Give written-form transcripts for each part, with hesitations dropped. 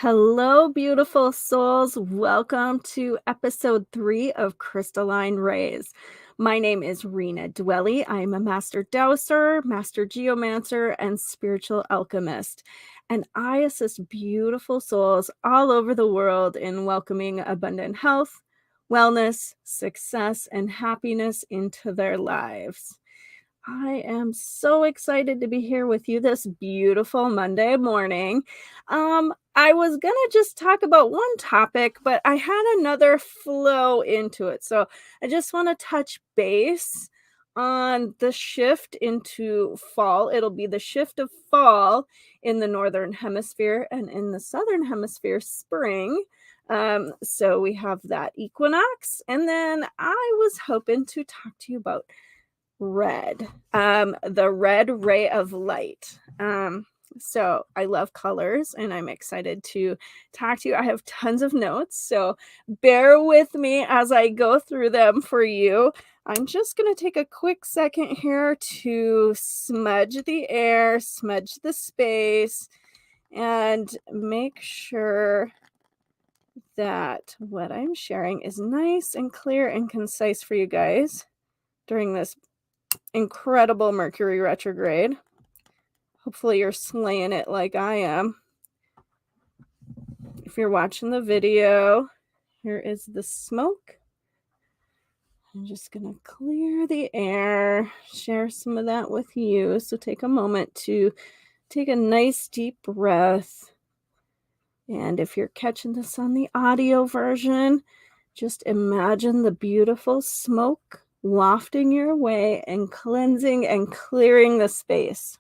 Hello, beautiful souls. Welcome to episode 3 of Crystalline Rays. My name is Rena Dwelly. I'm a master dowser, master geomancer, and spiritual alchemist. And I assist beautiful souls all over the world in welcoming abundant health, wellness, success, and happiness into their lives. I am so excited to be here with you this beautiful Monday morning. I was gonna just talk about one topic, but I had another flow into it. So I just want to touch base on the shift into fall. It'll be the shift of fall in the northern hemisphere, and in the southern hemisphere, spring. So we have that equinox, and then I was hoping to talk to you about red, the red ray of light. So I love colors and I'm excited to talk to you. I have tons of notes, so bear with me as I go through them for you. I'm just going to take a quick second here to smudge the air, smudge the space, and make sure that what I'm sharing is nice and clear and concise for you guys during this incredible Mercury retrograde. Hopefully you're slaying it like I am. If you're watching the video, here is the smoke. I'm just going to clear the air, share some of that with you. So take a moment to take a nice deep breath. And if you're catching this on the audio version, just imagine the beautiful smoke wafting your way and cleansing and clearing the space.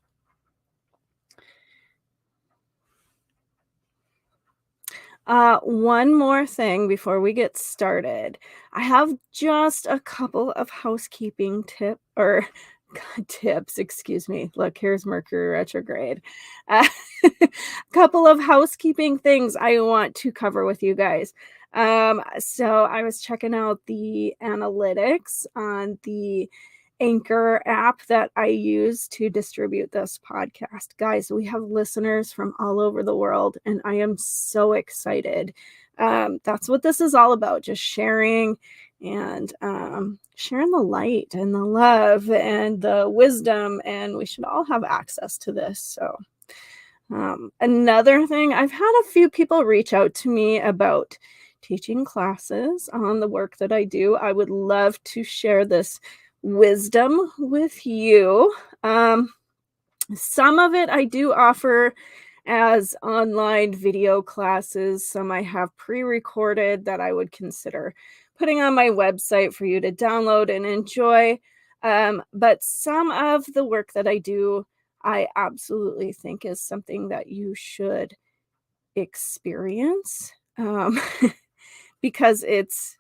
One more thing before we get started. I have just a couple of housekeeping tips, excuse me. Look, here's Mercury retrograde. A couple of housekeeping things I want to cover with you guys. So I was checking out the analytics on the Anchor app that I use to distribute this podcast. Guys, we have listeners from all over the world, and I am so excited. That's what this is all about, just sharing and sharing the light and the love and the wisdom, and we should all have access to this. So another thing, I've had a few people reach out to me about teaching classes on the work that I do. I would love to share this wisdom with you. Some of it I do offer as online video classes. Some I have pre-recorded that I would consider putting on my website for you to download and enjoy. But some of the work that I do, I absolutely think is something that you should experience because it's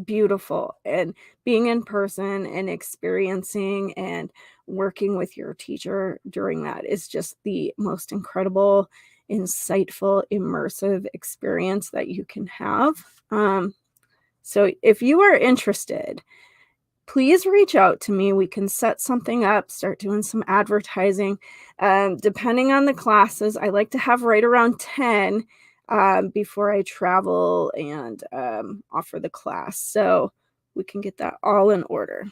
beautiful, and being in person and experiencing and working with your teacher during that is just the most incredible, insightful, immersive experience that you can have. So if you are interested, please reach out to me. We can set something up, start doing some advertising. Depending on the classes, I like to have right around 10 before I travel and offer the class. So we can get that all in order.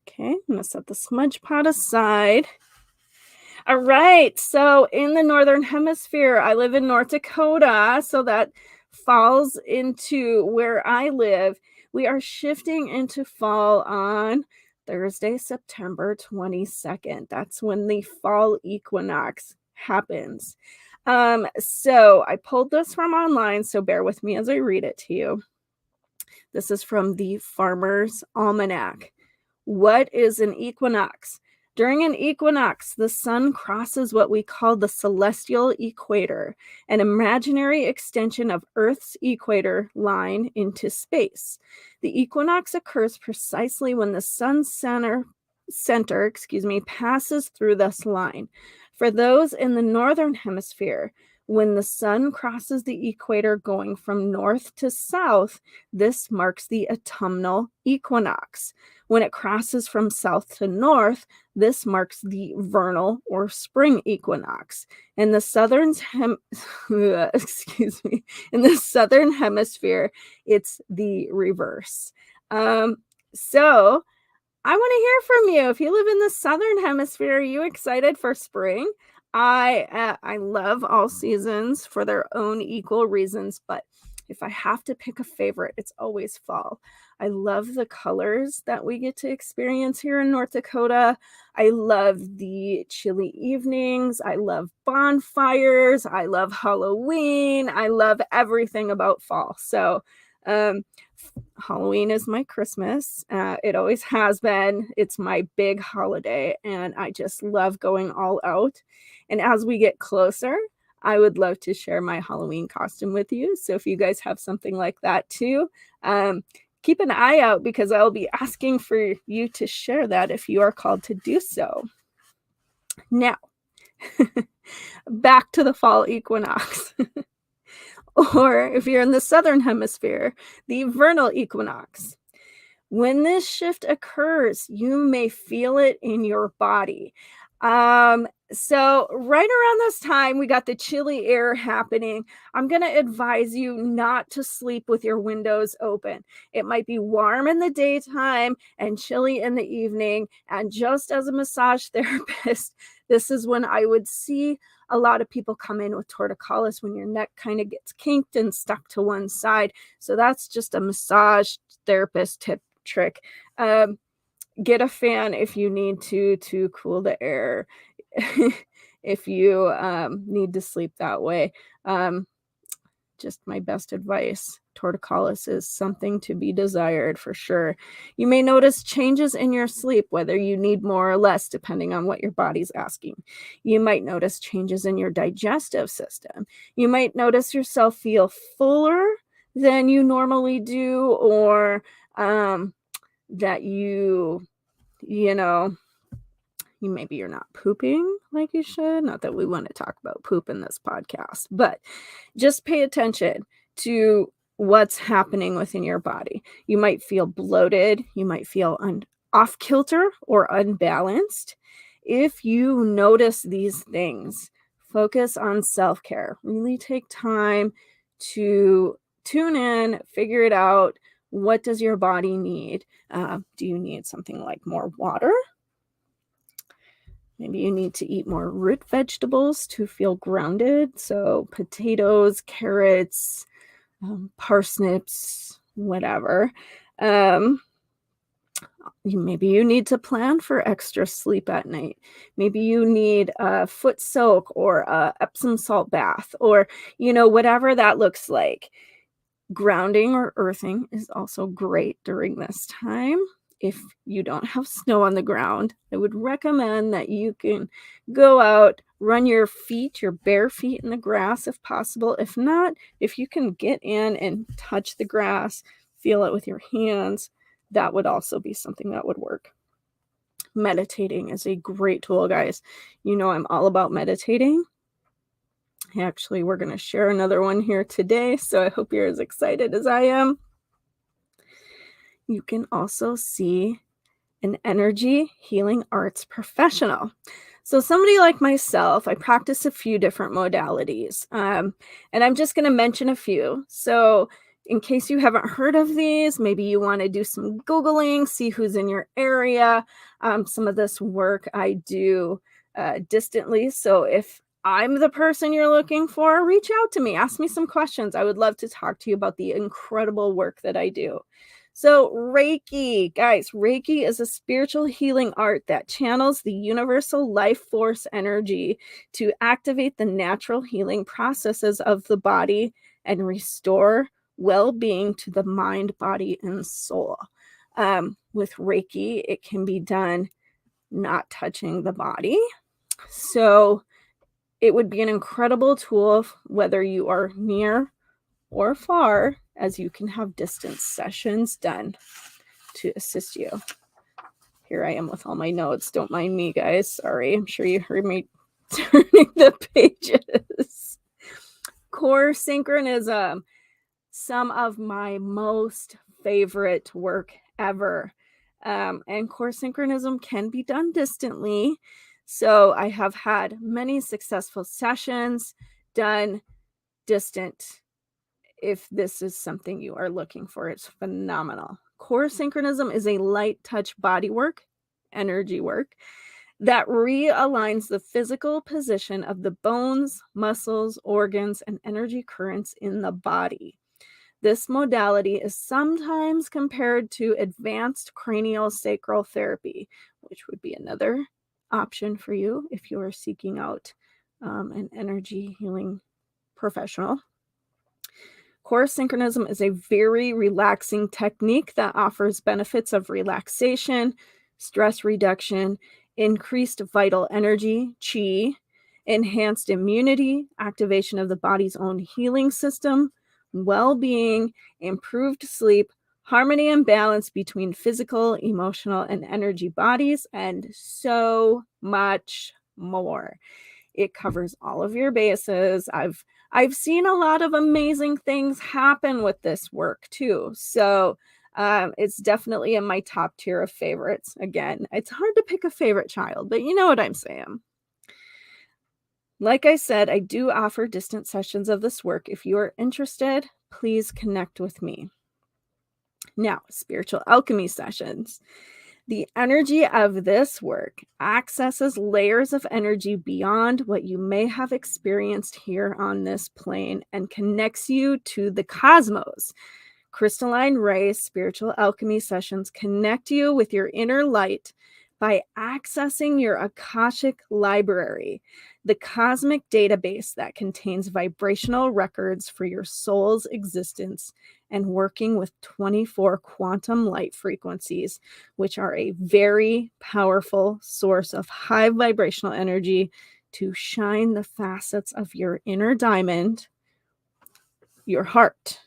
Okay, I'm going to set the smudge pot aside. All right, so in the Northern Hemisphere, I live in North Dakota, so that falls into where I live. We are shifting into fall on Thursday, September 22nd. That's when the fall equinox happens. So I pulled this from online, so bear with me as I read it to you. This is from the Farmer's Almanac. What is an equinox? During an equinox, the sun crosses what we call the celestial equator, an imaginary extension of Earth's equator line into space. The equinox occurs precisely when the sun's center, passes through this line. For those in the northern hemisphere, when the sun crosses the equator going from north to south, this marks the autumnal equinox. When it crosses from south to north, this marks the vernal or spring equinox. In the excuse me, in the southern hemisphere, it's the reverse. Um, so I want to hear from you. If you live in the southern hemisphere, are you excited for spring? I love all seasons for their own equal reasons, but if I have to pick a favorite, it's always fall. I love the colors that we get to experience here in North Dakota. I love the chilly evenings. I love bonfires. I love Halloween. I love everything about fall. So, um, Halloween is my Christmas. It always has been. It's my big holiday, and I just love going all out. And as we get closer, I would love to share my Halloween costume with you. So if you guys have something like that too, keep an eye out because I'll be asking for you to share that if you are called to do so. Now, back to the fall equinox. Or if you're in the southern hemisphere, the vernal equinox. When this shift occurs, you may feel it in your body. So right around this time, we got the chilly air happening. I'm going to advise you not to sleep with your windows open. It might be warm in the daytime and chilly in the evening. And just as a massage therapist, this is when I would see a lot of people come in with torticollis when your neck kind of gets kinked and stuck to one side. So that's just a massage therapist tip trick. Get a fan if you need to cool the air. If you need to sleep that way. Just my best advice. Torticollis is something to be desired for sure. You may notice changes in your sleep, whether you need more or less, depending on what your body's asking. You might notice changes in your digestive system. You might notice yourself feel fuller than you normally do, or that maybe you're not pooping like you should. Not that we want to talk about poop in this podcast, but just pay attention to what's happening within your body. You might feel bloated. You might feel off kilter or unbalanced. If you notice these things, focus on self-care. Really take time to tune in, figure it out. What does your body need? Do you need something like more water? Maybe you need to eat more root vegetables to feel grounded. So potatoes, carrots, parsnips, whatever. Maybe you need to plan for extra sleep at night. Maybe you need a foot soak or a Epsom salt bath, or, whatever that looks like. Grounding or earthing is also great during this time. If you don't have snow on the ground, I would recommend that you can go out, run your bare feet in the grass if possible. If not, if you can get in and touch the grass, feel it with your hands, that would also be something that would work. Meditating is a great tool, guys. I'm all about meditating. Actually, we're going to share another one here today, so I hope you're as excited as I am. You can also see an energy healing arts professional. So somebody like myself, I practice a few different modalities, and I'm just going to mention a few. So in case you haven't heard of these, maybe you want to do some Googling, see who's in your area. Some of this work I do distantly. So if I'm the person you're looking for, reach out to me, ask me some questions. I would love to talk to you about the incredible work that I do. So Reiki, guys, Reiki is a spiritual healing art that channels the universal life force energy to activate the natural healing processes of the body and restore well-being to the mind, body, and soul. With Reiki, it can be done not touching the body. So it would be an incredible tool whether you are near or far, as you can have distance sessions done to assist you. Here I am with all my notes. Don't mind me, guys. Sorry. I'm sure you heard me turning the pages. Core synchronism. Some of my most favorite work ever. And core synchronism can be done distantly. So I have had many successful sessions done distant. If this is something you are looking for, it's phenomenal. Core synchronism is a light touch body work, energy work, that realigns the physical position of the bones, muscles, organs, and energy currents in the body. This modality is sometimes compared to advanced cranial sacral therapy, which would be another option for you if you are seeking out an energy healing professional. Core synchronism is a very relaxing technique that offers benefits of relaxation, stress reduction, increased vital energy, chi, enhanced immunity, activation of the body's own healing system, well being, improved sleep, harmony and balance between physical, emotional, and energy bodies, and so much more. It covers all of your bases. I've seen a lot of amazing things happen with this work too. So it's definitely in my top tier of favorites. Again, it's hard to pick a favorite child, but you know what I'm saying. Like I said, I do offer distant sessions of this work. If you are interested, please connect with me. Now, spiritual alchemy sessions. The energy of this work accesses layers of energy beyond what you may have experienced here on this plane and connects you to the cosmos. Crystalline Ray spiritual alchemy sessions connect you with your inner light by accessing your Akashic library, the cosmic database that contains vibrational records for your soul's existence, and working with 24 quantum light frequencies, which are a very powerful source of high vibrational energy to shine the facets of your inner diamond, your heart,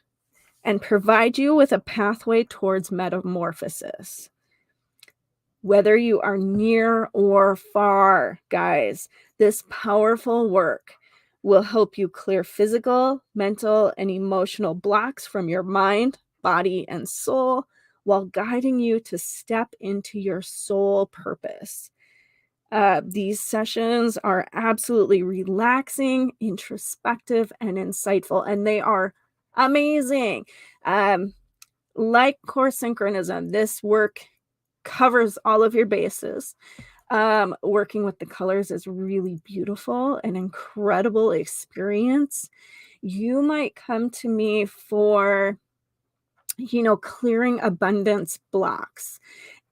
and provide you with a pathway towards metamorphosis. Whether you are near or far, guys, this powerful work will help you clear physical, mental, and emotional blocks from your mind, body, and soul while guiding you to step into your soul purpose. These sessions are absolutely relaxing, introspective, and insightful, and they are amazing. Like core synchronism, this work covers all of your bases. Working with the colors is really beautiful, an incredible experience. You might come to me for, clearing abundance blocks.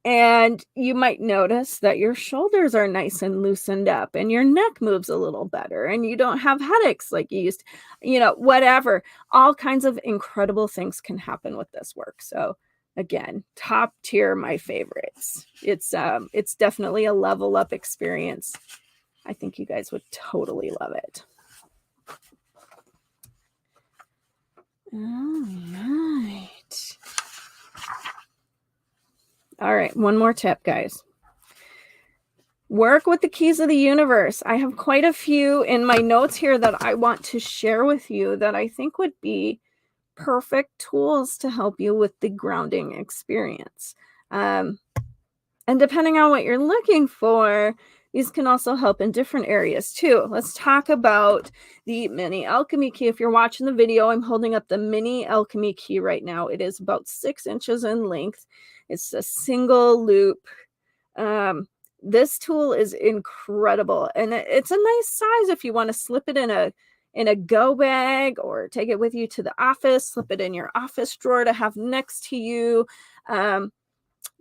And you might notice that your shoulders are nice and loosened up and your neck moves a little better and you don't have headaches like you used to, whatever. All kinds of incredible things can happen with this work. So again, top tier, my favorites. It's definitely a level up experience. I think you guys would totally love it. All right. All right, one more tip, guys. Work with the keys of the universe. I have quite a few in my notes here that I want to share with you that I think would be perfect tools to help you with the grounding experience. And depending on what you're looking for, these can also help in different areas too. Let's talk about the mini alchemy key. If you're watching the video, I'm holding up the mini alchemy key right now. It is about 6 inches in length. It's a single loop. This tool is incredible, and it's a nice size if you want to slip it in a go bag or take it with you to the office, slip it in your office drawer to have next to you.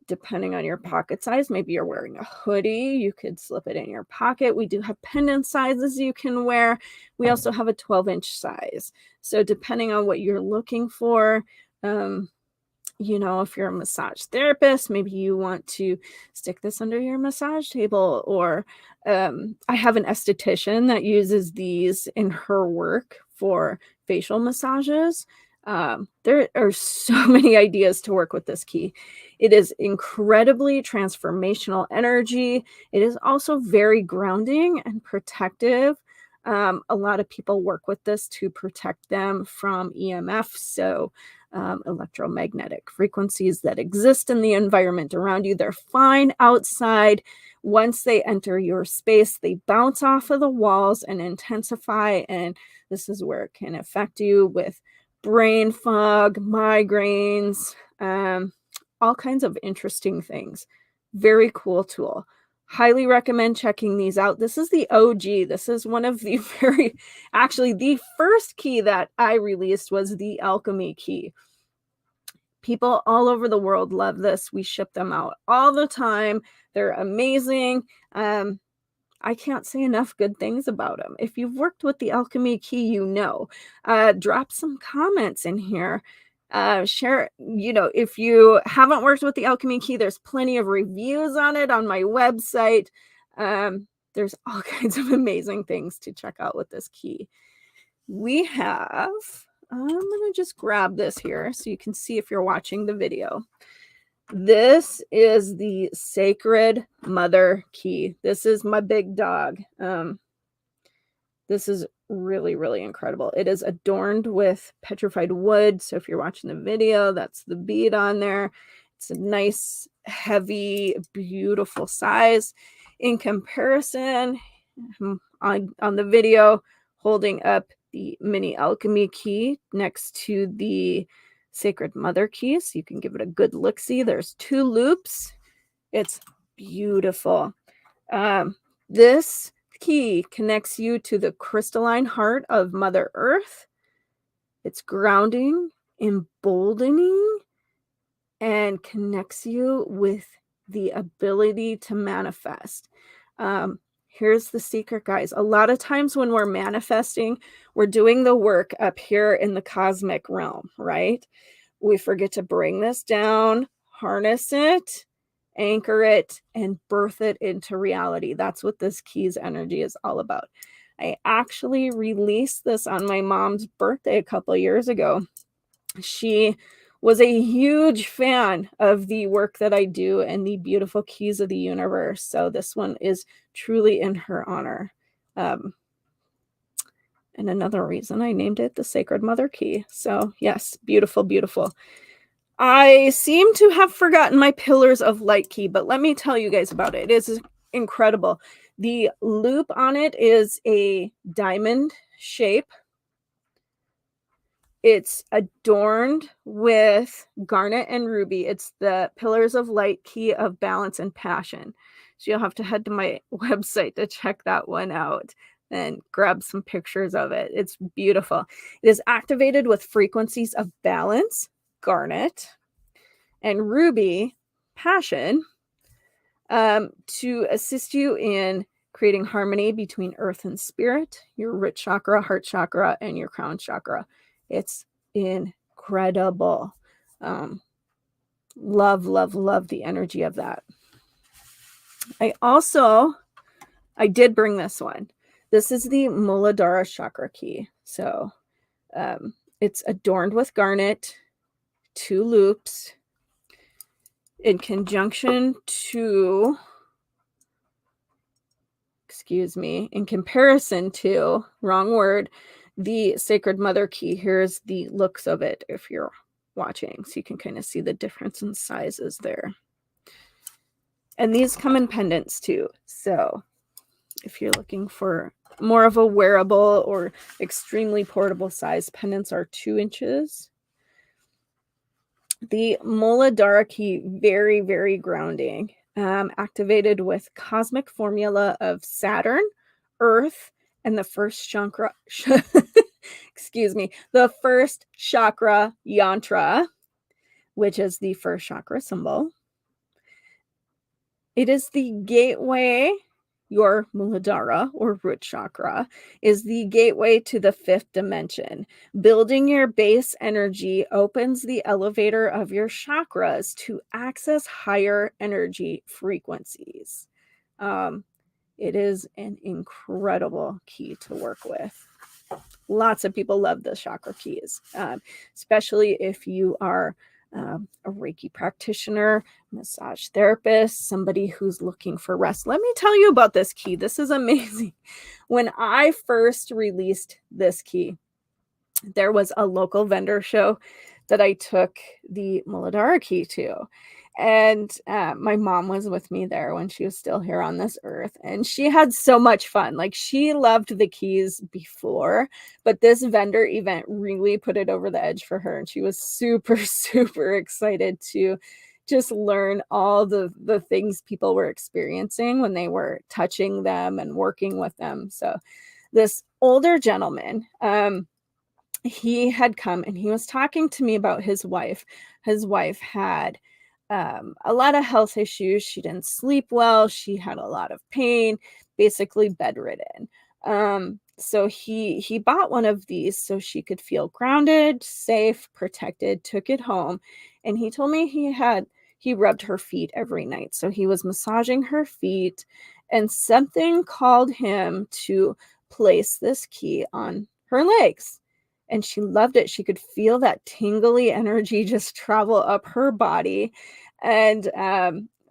Depending on your pocket size, maybe you're wearing a hoodie, you could slip it in your pocket. We do have pendant sizes you can wear. We also have a 12-inch size. So depending on what you're looking for, if you're a massage therapist, maybe you want to stick this under your massage table. Or I have an esthetician that uses these in her work for facial massages. There are so many ideas to work with this key. It is incredibly transformational energy. It is also very grounding and protective. A lot of people work with this to protect them from EMF, so electromagnetic frequencies that exist in the environment around you. They're fine outside. Once they enter your space, they bounce off of the walls and intensify, and this is where it can affect you with brain fog, migraines, all kinds of interesting things. Very cool tool. Highly recommend checking these out. This is the OG. This is one of the actually, the first key that I released was the Alchemy Key. People all over the world love this. We ship them out all the time. They're amazing. I can't say enough good things about them. If you've worked with the Alchemy Key, you know. Drop some comments in here. Share, if you haven't worked with the Alchemy Key, there's plenty of reviews on it on my website. There's all kinds of amazing things to check out with this key. We have, I'm going to just grab this here so you can see if you're watching the video. This is the Sacred Mother Key. This is my big dog. This is really, really incredible. It is adorned with petrified wood. So if you're watching the video, that's the bead on there. It's a nice, heavy, beautiful size. In comparison, on the video, holding up the mini Alchemy Key next to the Sacred Mother Key, so you can give it a good look-see. There's 2 loops. It's beautiful. This key connects you to the crystalline heart of Mother Earth. It's grounding, emboldening, and connects you with the ability to manifest. Here's the secret, guys. A lot of times when we're manifesting, we're doing the work up here in the cosmic realm, right? We forget to bring this down, harness it, anchor it, and birth it into reality. That's what this key's energy is all about. I actually released this on my mom's birthday a couple of years ago. She was a huge fan of the work that I do and the beautiful keys of the universe. So this one is truly in her honor. And another reason I named it the Sacred Mother Key. So yes, beautiful, beautiful. I seem to have forgotten my Pillars of Light key, but let me tell you guys about it. It is incredible. The loop on it is a diamond shape. It's adorned with garnet and ruby. It's the Pillars of Light key of balance and passion. So you'll have to head to my website to check that one out and grab some pictures of it. It's beautiful. It is activated with frequencies of balance, garnet, and ruby, passion, to assist you in creating harmony between earth and spirit, your root chakra, heart chakra, and your crown chakra. It's incredible. Love, love, love the energy of that. I did bring this one. This is the Muladhara chakra key. So it's adorned with garnet, 2 loops, in conjunction to, in comparison to, wrong word, the Sacred Mother Key. Here's the looks of it if you're watching, so you can kind of see the difference in sizes there. And these come in pendants too. So if you're looking for more of a wearable or extremely portable size, pendants are 2 inches. The Muladhara Key, very, very grounding. Activated with cosmic formula of Saturn, Earth, and the first chakra, the first chakra yantra, which is the first chakra symbol. It is the gateway. Your Muladhara or root chakra is the gateway to the 5th dimension. Building your base energy opens the elevator of your chakras to access higher energy frequencies. It is an incredible key to work with. Lots of people love the chakra keys, especially if you are a Reiki practitioner, massage therapist, somebody who's looking for rest. Let me tell you about this key. This is amazing. When I first released this key, there was a local vendor show that I took the Muladhara key to. And my mom was with me there when she was still here on this earth. And she had so much fun. Like, she loved the keys before, but this vendor event really put it over the edge for her. And she was super, super excited to just learn all the things people were experiencing when they were touching them and working with them. So this older gentleman, he had come and he was talking to me about his wife. His wife had a lot of health issues. She didn't sleep well. She had a lot of pain, basically bedridden. So he bought one of these so she could feel grounded, safe, protected, took it home. And he told me he rubbed her feet every night. So he was massaging her feet, and something called him to place this key on her legs. And she loved it. She could feel that tingly energy just travel up her body. And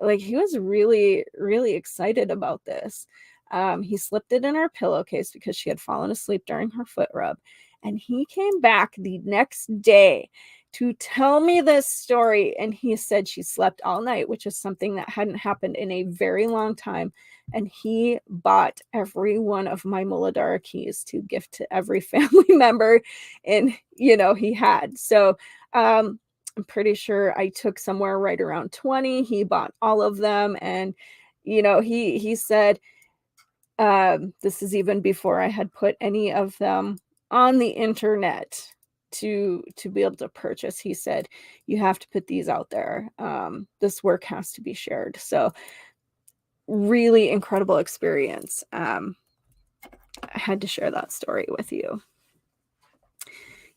like, he was really, really excited about this. He slipped it in her pillowcase because she had fallen asleep during her foot rub. And he came back the next day to tell me this story. And he said she slept all night, which is something that hadn't happened in a very long time. And he bought every one of my Muladhara keys to gift to every family member. And, he had. So I'm pretty sure I took somewhere right around 20. He bought all of them. And, he said, this is even before I had put any of them on the internet to be able to purchase. He said, you have to put these out there. This work has to be shared. So really incredible experience. I had to share that story with you.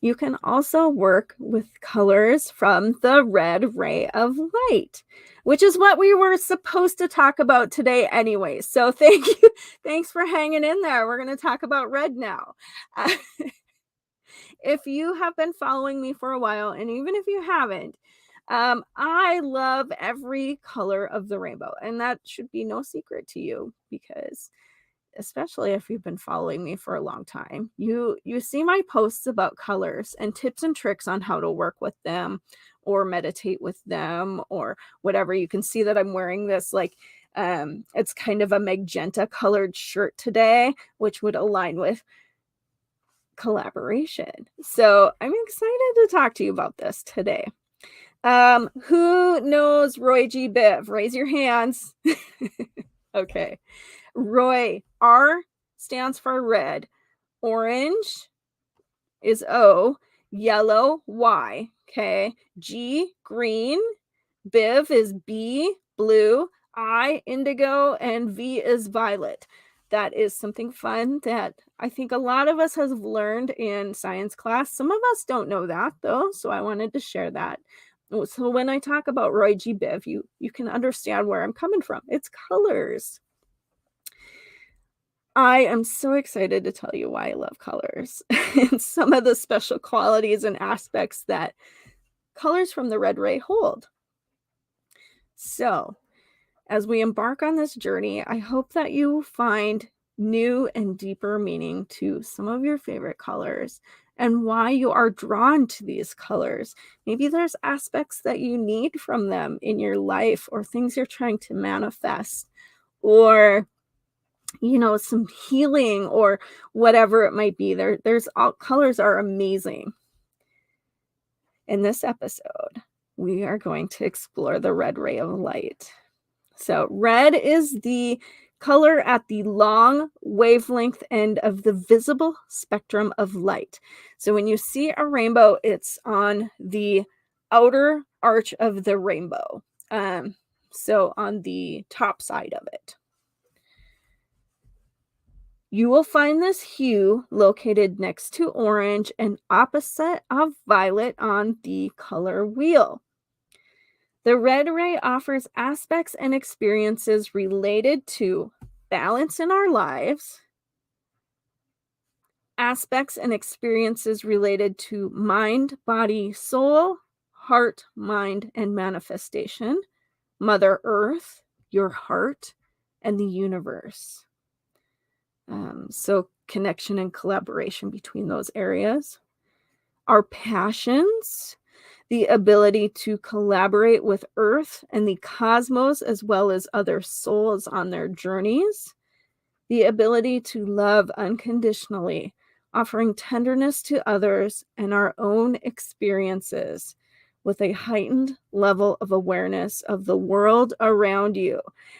You can also work with colors from the red ray of light, which is what we were supposed to talk about today anyway. So thank you. Thanks for hanging in there. We're going to talk about red now. If you have been following me for a while, and even if you haven't, I love every color of the rainbow. And that should be no secret to you, because especially if you've been following me for a long time, you see my posts about colors and tips and tricks on how to work with them or meditate with them or whatever. You can see that I'm wearing this, like, it's kind of a magenta colored shirt today, which would align with collaboration. So I'm excited to talk to you about this today. Who knows Roy G. Biv? Raise your hands. Okay. Roy, R stands for red, orange is O, yellow, Y, okay? G, green, Biv is B, blue, I, indigo, and V is violet. That is something fun that I think a lot of us have learned in science class. Some of us don't know that, though, so I wanted to share that. So when I talk about Roy G. Biv, you can understand where I'm coming from. It's colors. I am so excited to tell you why I love colors and some of the special qualities and aspects that colors from the red ray hold. So, as we embark on this journey, I hope that you find new and deeper meaning to some of your favorite colors and why you are drawn to these colors. Maybe there's aspects that you need from them in your life, or things you're trying to manifest, or some healing, or whatever it might be. There's all colors are amazing. In this episode, we are going to explore the red ray of light. So red is the color at the long wavelength end of the visible spectrum of light. So when you see a rainbow, it's on the outer arch of the rainbow. So on the top side of it. You will find this hue located next to orange and opposite of violet on the color wheel. The red ray offers aspects and experiences related to balance in our lives, aspects and experiences related to mind, body, soul, heart, mind, and manifestation, Mother Earth, your heart, and the universe. So connection and collaboration between those areas. Our passions, the ability to collaborate with Earth and the cosmos, as well as other souls on their journeys. The ability to love unconditionally, offering tenderness to others and our own experiences with a heightened level of awareness of the world around you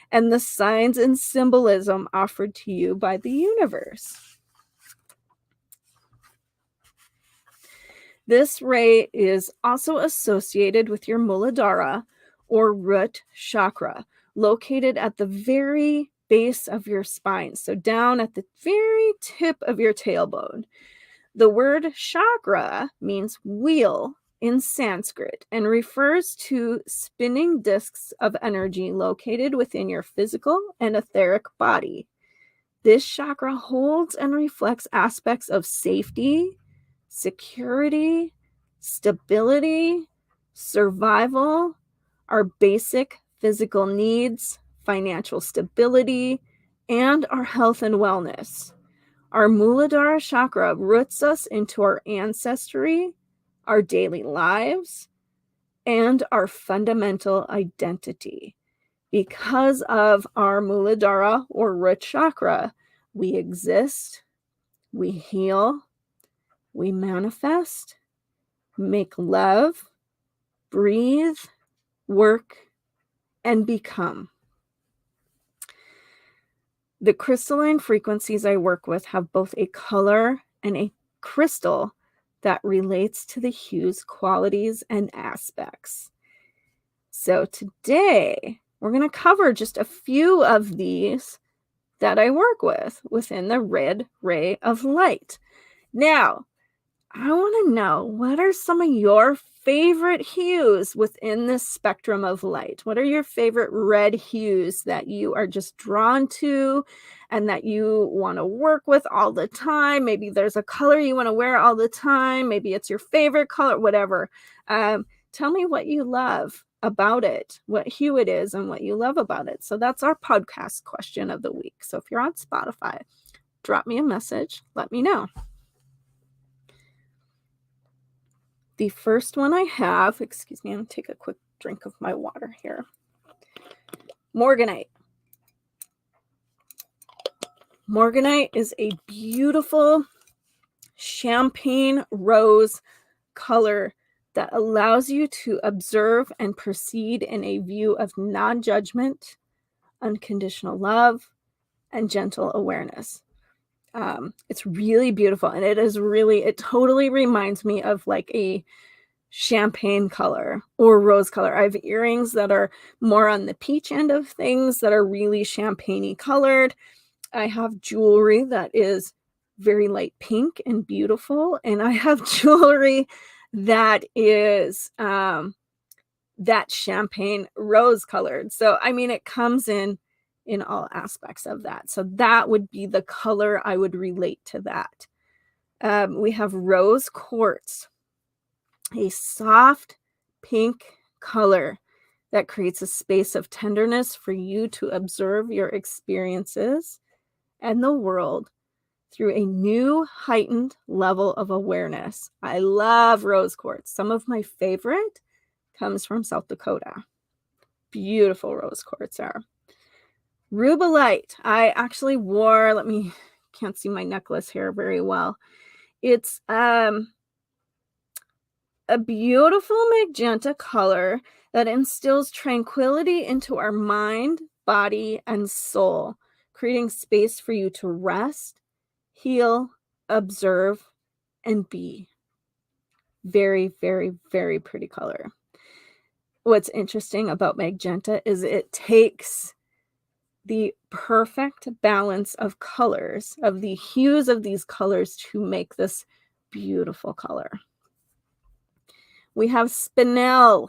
and the signs and symbolism offered to you by the universe. This ray is also associated with your Muladhara or root chakra, located at the very base of your spine, so down at the very tip of your tailbone. The word chakra means wheel in Sanskrit and refers to spinning discs of energy located within your physical and etheric body. This chakra holds and reflects aspects of safety, security, stability, survival, our basic physical needs, financial stability, and our health and wellness. Our Muladhara chakra roots us into our ancestry, our daily lives, and our fundamental identity. Because of our Muladhara or root chakra, we exist, we heal, we manifest, make love, breathe, work, and become. The crystalline frequencies I work with have both a color and a crystal that relates to the hue's qualities and aspects. So today, we're going to cover just a few of these that I work with within the red ray of light. Now, I want to know, what are some of your favorite hues within this spectrum of light? What are your favorite red hues that you are just drawn to and that you want to work with all the time? Maybe there's a color you want to wear all the time. Maybe it's your favorite color, whatever. Tell me what you love about it, what hue it is, and what you love about it. So that's our podcast question of the week. So if you're on Spotify, drop me a message. Let me know. The first one I have, excuse me, I'm going to take a quick drink of my water here. Morganite. Morganite is a beautiful champagne rose color that allows you to observe and proceed in a view of non-judgment, unconditional love, and gentle awareness. It's really beautiful, and it totally reminds me of like a champagne color or rose color. I have earrings that are more on the peach end of things that are really champagne-y colored. I have jewelry that is very light pink and beautiful, and I have jewelry that is that champagne rose colored. So I mean, it comes in all aspects of that. So that would be the color I would relate to that. We have rose quartz, a soft pink color that creates a space of tenderness for you to observe your experiences and the world through a new heightened level of awareness. I love rose quartz. Some of my favorite comes from South Dakota. Beautiful rose quartz are. Rubellite. I actually wore, can't see my necklace here very well. It's a beautiful magenta color that instills tranquility into our mind, body, and soul, creating space for you to rest, heal, observe, and be. Very, very, very pretty color. What's interesting about magenta is it takes the perfect balance of colors, of the hues of these colors, to make this beautiful color. We have spinel,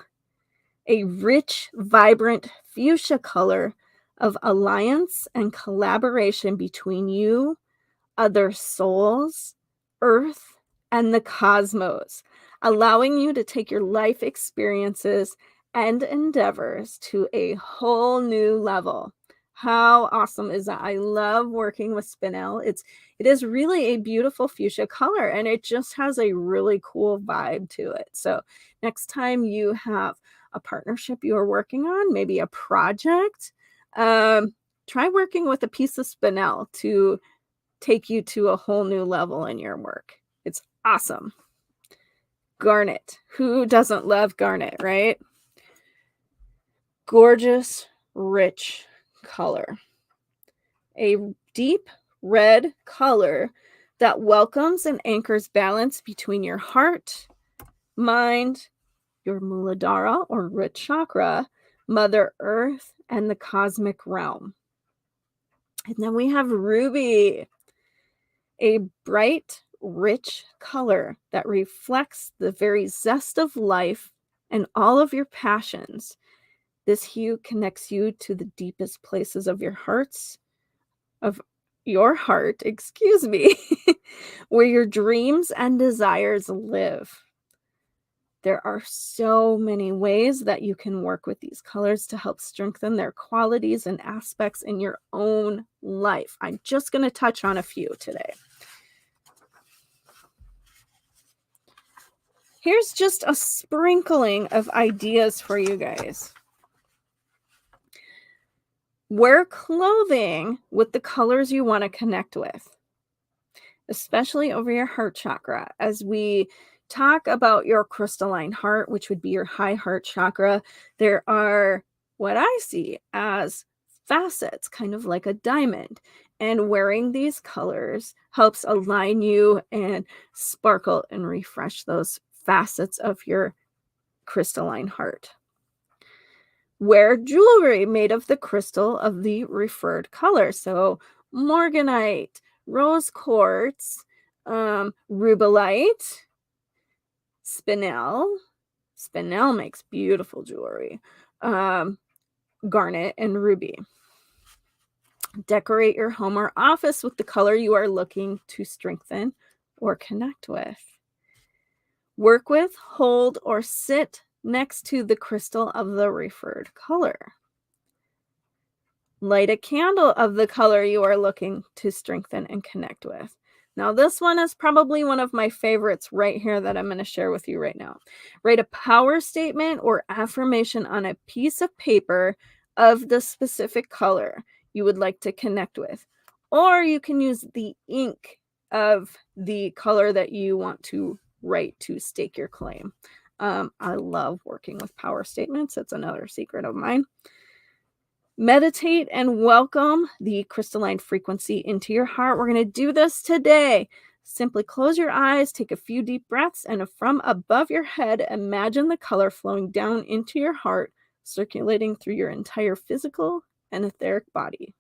a rich, vibrant fuchsia color of alliance and collaboration between you, other souls, earth, and the cosmos, allowing you to take your life experiences and endeavors to a whole new level. How awesome is that? I love working with spinel. It is really a beautiful fuchsia color, and it just has a really cool vibe to it. So next time you have a partnership you're working on, maybe a project, try working with a piece of spinel to take you to a whole new level in your work. It's awesome. Garnet. Who doesn't love garnet, right? Gorgeous, rich color. A deep red color that welcomes and anchors balance between your heart, mind, your Muladhara or root chakra, Mother Earth, and the cosmic realm. And then we have ruby, a bright, rich color that reflects the very zest of life and all of your passions. This hue connects you to the deepest places of your heart, excuse me, where your dreams and desires live. There are so many ways that you can work with these colors to help strengthen their qualities and aspects in your own life. I'm just going to touch on a few today. Here's just a sprinkling of ideas for you guys. Wear clothing with the colors you want to connect with, especially over your heart chakra. As we talk about your crystalline heart, which would be your high heart chakra, there are what I see as facets, kind of like a diamond. And wearing these colors helps align you and sparkle and refresh those facets of your crystalline heart. Wear jewelry made of the crystal of the referred color. So morganite, rose quartz, rubellite, spinel. Spinel makes beautiful jewelry. Garnet and ruby. Decorate your home or office with the color you are looking to strengthen or connect with. Work with, hold, or sit next to the crystal of the referred color. Light a candle of the color you are looking to strengthen and connect with. Now, this one is probably one of my favorites right here that I'm going to share with you right now. Write a power statement or affirmation on a piece of paper of the specific color you would like to connect with. Or you can use the ink of the color that you want to write to stake your claim. I love working with power statements. That's another secret of mine. Meditate and welcome the crystalline frequency into your heart. We're going to do this today. Simply close your eyes, take a few deep breaths, and from above your head, imagine the color flowing down into your heart, circulating through your entire physical and etheric body.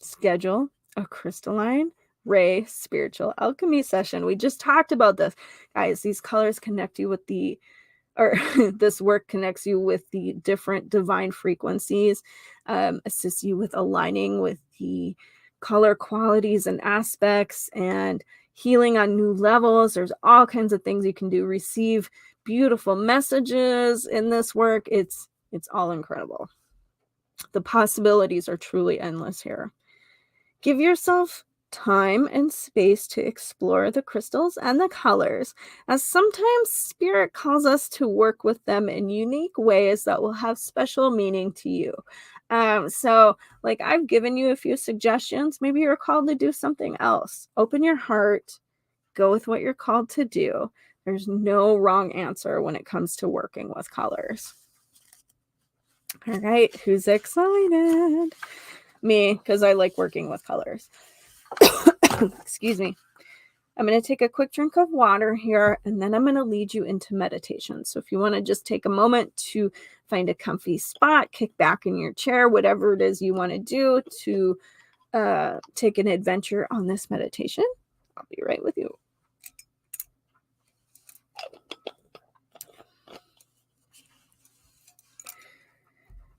Schedule a crystalline ray spiritual alchemy session. We just talked about this. Guys, these colors connect you with this work connects you with the different divine frequencies, assists you with aligning with the color qualities and aspects and healing on new levels. There's all kinds of things you can do. Receive beautiful messages in this work. It's all incredible. The possibilities are truly endless here. Give yourself time and space to explore the crystals and the colors, as sometimes spirit calls us to work with them in unique ways that will have special meaning to you. So like I've given you a few suggestions. Maybe you're called to do something else. Open your heart, go with what you're called to do. There's no wrong answer when it comes to working with colors. All right, who's excited? Me, because I like working with colors. Excuse me. I'm going to take a quick drink of water here, and then I'm going to lead you into meditation. So if you want to just take a moment to find a comfy spot, kick back in your chair, whatever it is you want to do to take an adventure on this meditation, I'll be right with you.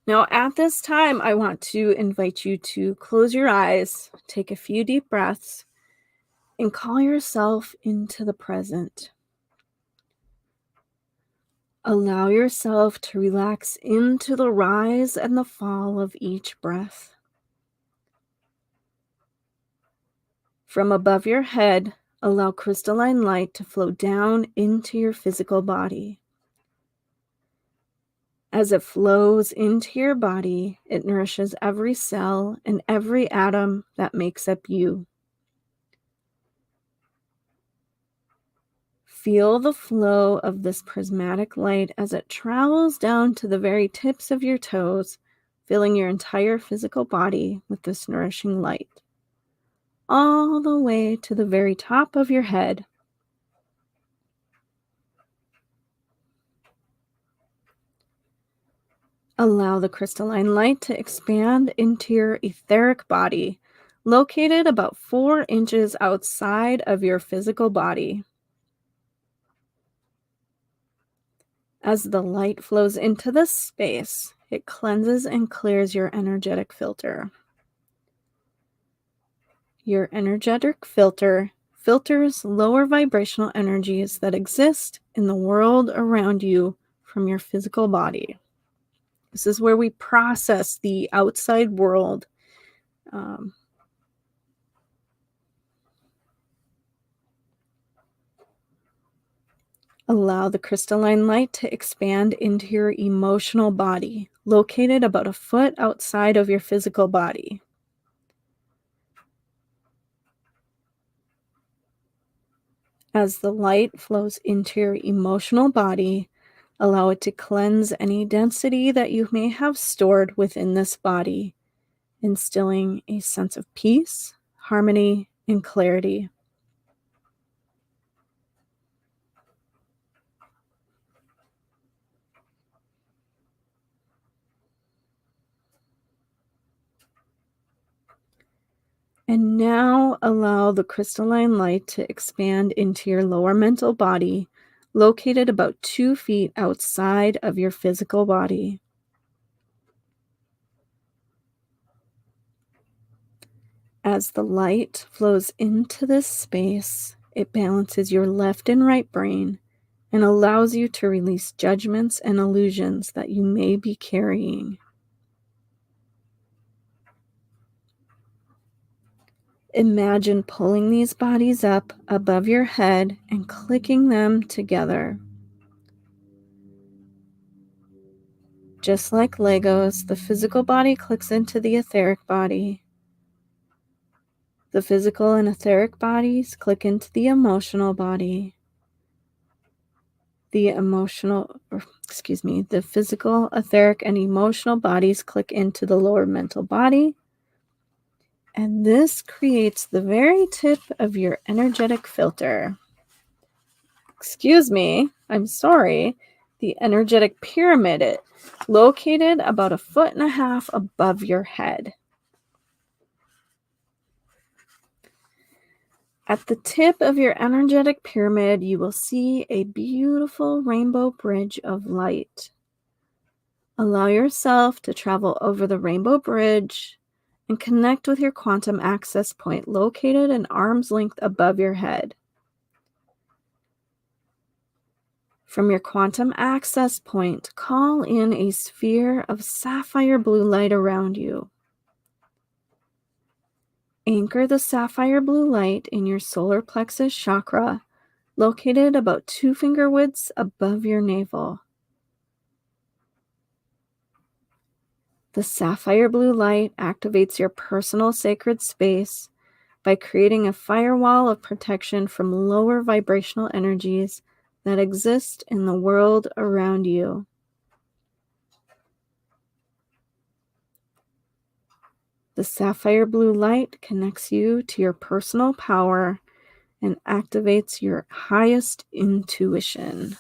Now, at this time, I want to invite you to close your eyes, take a few deep breaths, and call yourself into the present. Allow yourself to relax into the rise and the fall of each breath. From above your head, allow crystalline light to flow down into your physical body. As it flows into your body, it nourishes every cell and every atom that makes up you. Feel the flow of this prismatic light as it travels down to the very tips of your toes, filling your entire physical body with this nourishing light, all the way to the very top of your head. Allow the crystalline light to expand into your etheric body, located about 4 inches outside of your physical body. As the light flows into this space, it cleanses and clears your energetic filter. Your energetic filter filters lower vibrational energies that exist in the world around you from your physical body. This is where we process the outside world. Allow the crystalline light to expand into your emotional body, located about a foot outside of your physical body. As the light flows into your emotional body, allow it to cleanse any density that you may have stored within this body, instilling a sense of peace, harmony, and clarity. And now allow the crystalline light to expand into your lower mental body, located about 2 feet outside of your physical body. As the light flows into this space, it balances your left and right brain and allows you to release judgments and illusions that you may be carrying. Imagine pulling these bodies up above your head and clicking them together. Just like Legos, the physical body clicks into the etheric body. The physical and etheric bodies click into the emotional body. The physical, etheric, and emotional bodies click into the lower mental body. And this creates the very tip of your energetic filter. Excuse me, I'm sorry. The energetic pyramid, located about 1.5 feet above your head. At the tip of your energetic pyramid, you will see a beautiful rainbow bridge of light. Allow yourself to travel over the rainbow bridge and connect with your quantum access point located an arm's length above your head. From your quantum access point, call in a sphere of sapphire blue light around you. Anchor the sapphire blue light in your solar plexus chakra, located about 2 finger widths above your navel. The sapphire blue light activates your personal sacred space by creating a firewall of protection from lower vibrational energies that exist in the world around you. The sapphire blue light connects you to your personal power and activates your highest intuition.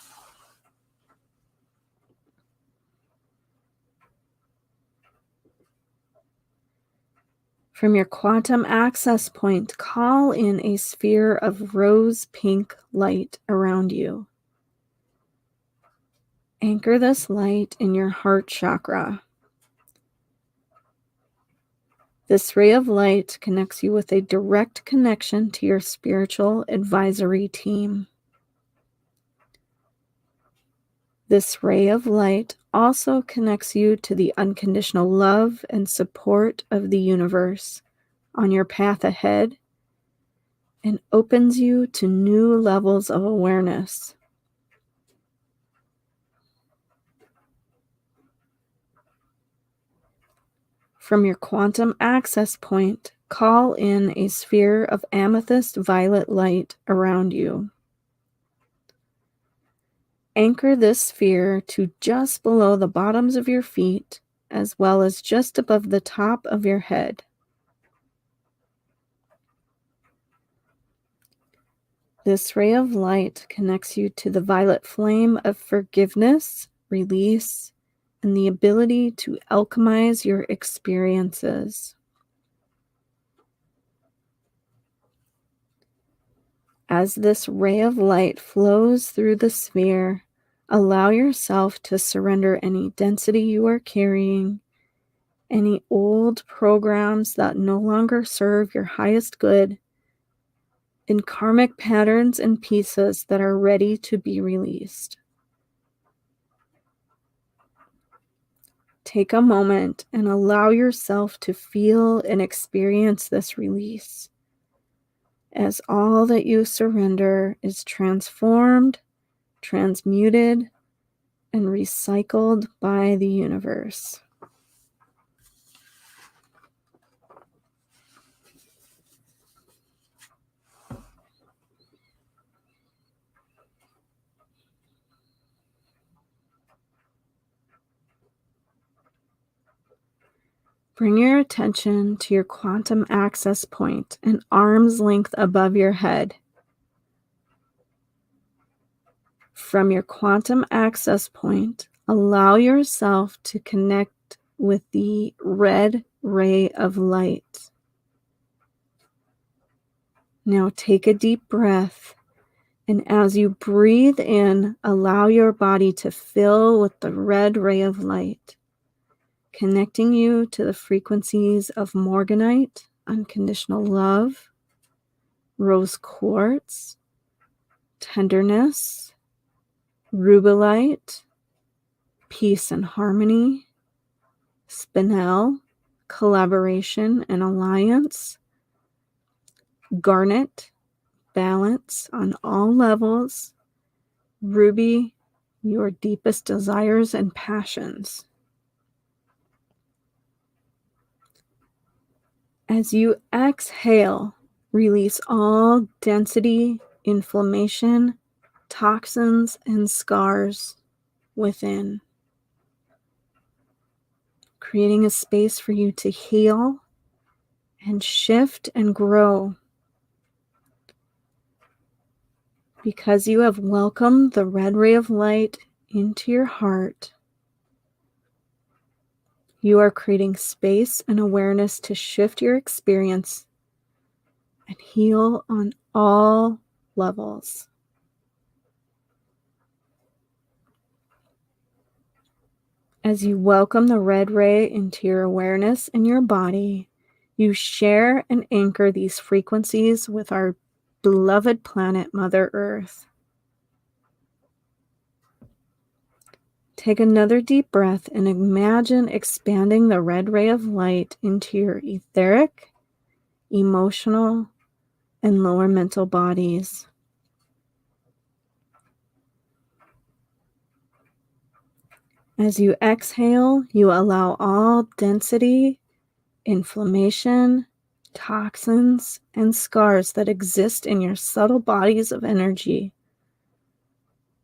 From your quantum access point, call in a sphere of rose pink light around you. Anchor this light in your heart chakra. This ray of light connects you with a direct connection to your spiritual advisory team. This ray of light also connects you to the unconditional love and support of the universe on your path ahead and opens you to new levels of awareness. From your quantum access point, call in a sphere of amethyst violet light around you. Anchor this sphere to just below the bottoms of your feet, as well as just above the top of your head. This ray of light connects you to the violet flame of forgiveness, release, and the ability to alchemize your experiences. As this ray of light flows through the sphere, allow yourself to surrender any density you are carrying, any old programs that no longer serve your highest good, and karmic patterns and pieces that are ready to be released. Take a moment and allow yourself to feel and experience this release, as all that you surrender is transformed, transmuted, and recycled by the universe. Bring your attention to your quantum access point an arm's length above your head. From your quantum access point, allow yourself to connect with the red ray of light. Now take a deep breath, and as you breathe in, allow your body to fill with the red ray of light, connecting you to the frequencies of morganite, unconditional love, rose quartz, tenderness, rubellite, peace and harmony, spinel, collaboration and alliance, garnet, balance on all levels, ruby, your deepest desires and passions. As you exhale, release all density, inflammation, toxins, and scars within, creating a space for you to heal and shift and grow. Because you have welcomed the red ray of light into your heart, you are creating space and awareness to shift your experience and heal on all levels. As you welcome the red ray into your awareness and your body, you share and anchor these frequencies with our beloved planet, Mother Earth. Take another deep breath and imagine expanding the red ray of light into your etheric, emotional, and lower mental bodies. As you exhale, you allow all density, inflammation, toxins, and scars that exist in your subtle bodies of energy,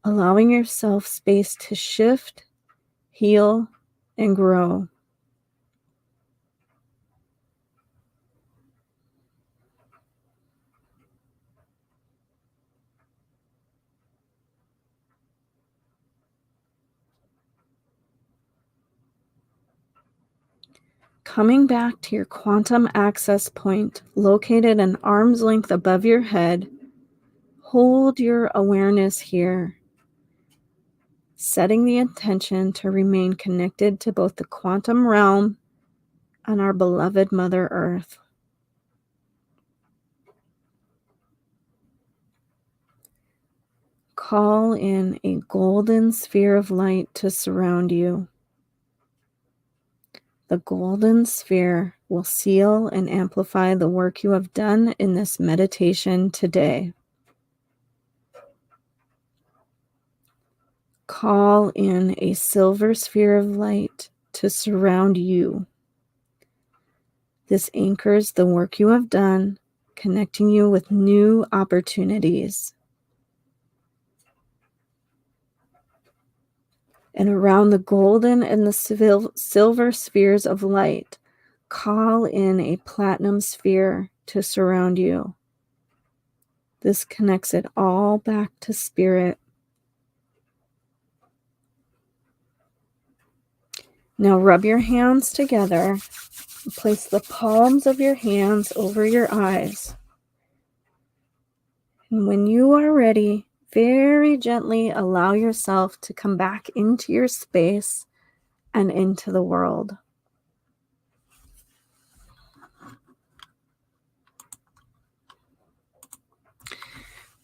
allowing yourself space to shift, heal, and grow. Coming back to your quantum access point, located an arm's length above your head, hold your awareness here, setting the intention to remain connected to both the quantum realm on our beloved Mother Earth. Call in a golden sphere of light to surround you. The golden sphere will seal and amplify the work you have done in this meditation today. Call in a silver sphere of light to surround you. This anchors the work you have done, connecting you with new opportunities. And around the golden and the silver spheres of light, call in a platinum sphere to surround you. This connects it all back to spirit. Now rub your hands together. Place the palms of your hands over your eyes. And when you are ready, very gently allow yourself to come back into your space and into the world.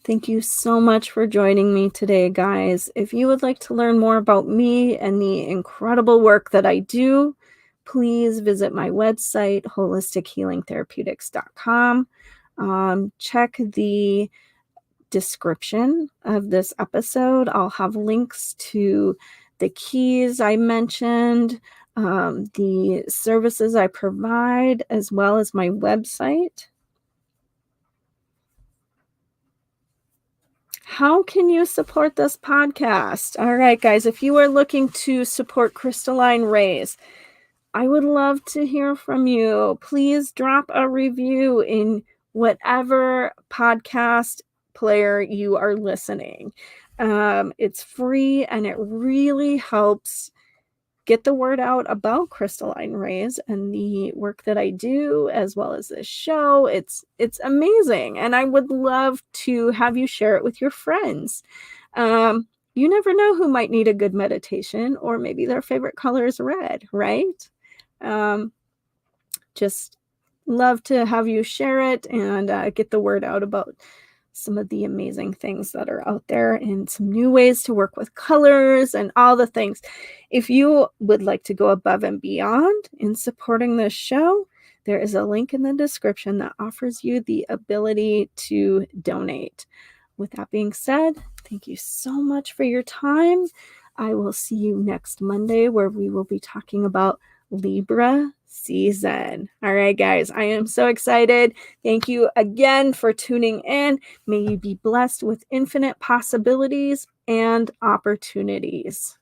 Thank you so much for joining me today, guys. If you would like to learn more about me and the incredible work that I do, please visit my website, holistichealingtherapeutics.com. Check the description of this episode. I'll have links to the keys I mentioned, the services I provide, as well as my website. How can you support this podcast? All right, guys, if you are looking to support Crystalline Rays, I would love to hear from you. Please drop a review in whatever podcast player you are listening. It's free and it really helps get the word out about Crystalline Rays and the work that I do, as well as this show. It's amazing, and I would love to have you share it with your friends. You never know who might need a good meditation, or maybe their favorite color is red, right? Just love to have you share it and get the word out about some of the amazing things that are out there and some new ways to work with colors and all the things. If you would like to go above and beyond in supporting this show, there is a link in the description that offers you the ability to donate. With that being said, thank you so much for your time. I will see you next Monday, where we will be talking about Libra season. All right, guys, I am so excited. Thank you again for tuning in. May you be blessed with infinite possibilities and opportunities.